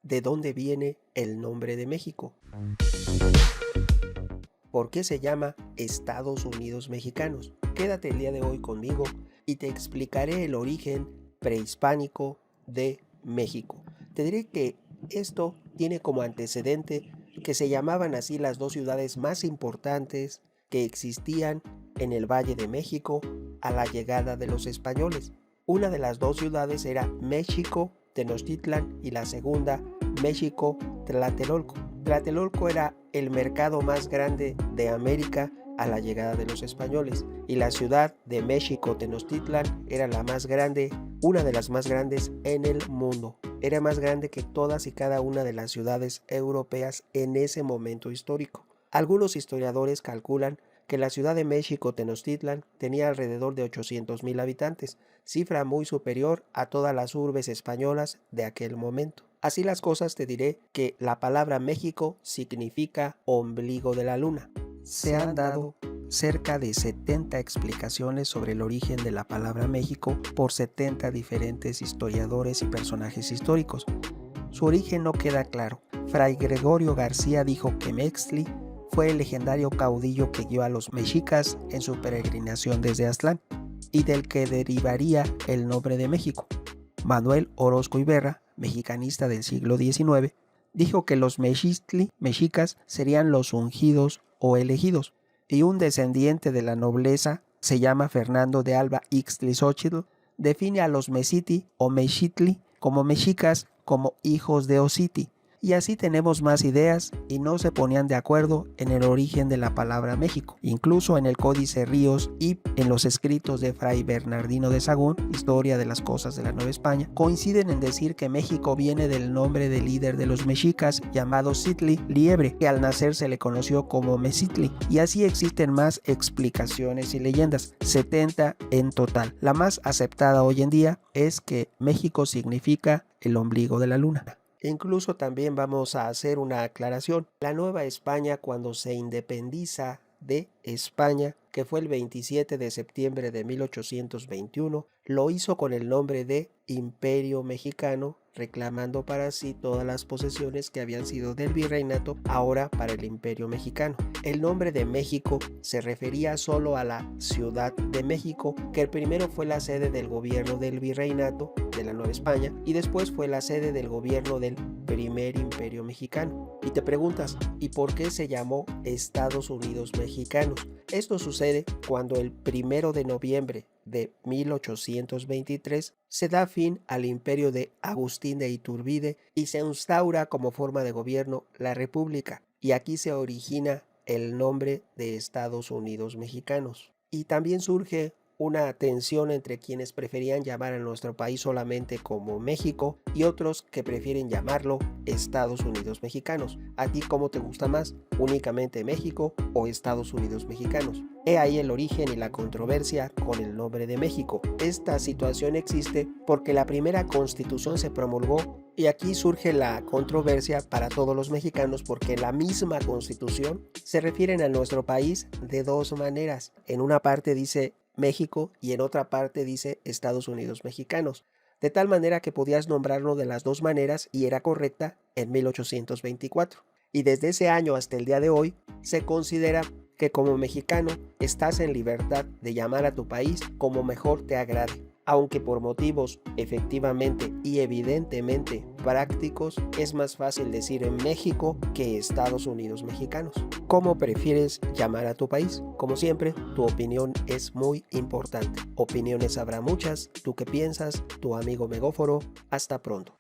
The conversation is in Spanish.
de dónde viene el nombre de México. ¿Por qué se llama Estados Unidos Mexicanos? Quédate el día de hoy conmigo y te explicaré el origen prehispánico de México. Te diré que esto tiene como antecedente que se llamaban así las dos ciudades más importantes que existían en el Valle de México a la llegada de los españoles. Una de las dos ciudades era México Tenochtitlan y la segunda México Tlatelolco. Tlatelolco era el mercado más grande de América a la llegada de los españoles y la ciudad de México Tenochtitlan era la más grande, una de las más grandes en el mundo. Era más grande que todas y cada una de las ciudades europeas en ese momento histórico. Algunos historiadores calculan que la ciudad de México Tenochtitlan tenía alrededor de 800,000 habitantes, cifra muy superior a todas las urbes españolas de aquel momento. Así las cosas, te diré que la palabra México significa ombligo de la luna. Se han dado cerca de 70 explicaciones sobre el origen de la palabra México por 70 diferentes historiadores y personajes históricos. Su origen no queda claro. Fray Gregorio García dijo que Mextli fue el legendario caudillo que guió a los mexicas en su peregrinación desde Aztlán y del que derivaría el nombre de México. Manuel Orozco Iberra, mexicanista del siglo XIX, dijo que los mexicas serían los ungidos o elegidos, y un descendiente de la nobleza, se llama Fernando de Alba Ixtlilxóchitl, define a los mexiti o mexitli como mexicas, como hijos de Ociti. Y así tenemos más ideas y no se ponían de acuerdo en el origen de la palabra México. Incluso en el Códice Ríos y en los escritos de Fray Bernardino de Sahagún, Historia de las Cosas de la Nueva España, coinciden en decir que México viene del nombre del líder de los mexicas llamado Citli Liebre, que al nacer se le conoció como Mexitli. Y así existen más explicaciones y leyendas, 70 en total. La más aceptada hoy en día es que México significa el ombligo de la luna. Incluso también vamos a hacer una aclaración. La Nueva España, cuando se independiza de España, que fue el 27 de septiembre de 1821, lo hizo con el nombre de Imperio Mexicano, reclamando para sí todas las posesiones que habían sido del virreinato, ahora para el Imperio Mexicano. El nombre de México se refería solo a la Ciudad de México, que primero fue la sede del gobierno del virreinato de la Nueva España y después fue la sede del gobierno del primer Imperio Mexicano. Y te preguntas, ¿y por qué se llamó Estados Unidos Mexicanos? Esto sucede cuando el 1 de noviembre de 1823 se da fin al imperio de Agustín de Iturbide y se instaura como forma de gobierno la República. Y aquí se origina el nombre de Estados Unidos Mexicanos. Y también surge una tensión entre quienes preferían llamar a nuestro país solamente como México y otros que prefieren llamarlo Estados Unidos Mexicanos. ¿A ti cómo te gusta más? ¿Únicamente México o Estados Unidos Mexicanos? He ahí el origen y la controversia con el nombre de México. Esta situación existe porque la primera constitución se promulgó y aquí surge la controversia para todos los mexicanos porque la misma constitución se refiere a nuestro país de dos maneras. En una parte dice México y en otra parte dice Estados Unidos Mexicanos, de tal manera que podías nombrarlo de las dos maneras y era correcta en 1824. Y desde ese año hasta el día de hoy se considera que como mexicano estás en libertad de llamar a tu país como mejor te agrade, aunque por motivos efectivamente y evidentemente prácticos es más fácil decir en México que Estados Unidos Mexicanos. ¿Cómo prefieres llamar a tu país? Como siempre, tu opinión es muy importante. Opiniones habrá muchas. ¿Tú qué piensas? Tu amigo Megóforo. Hasta pronto.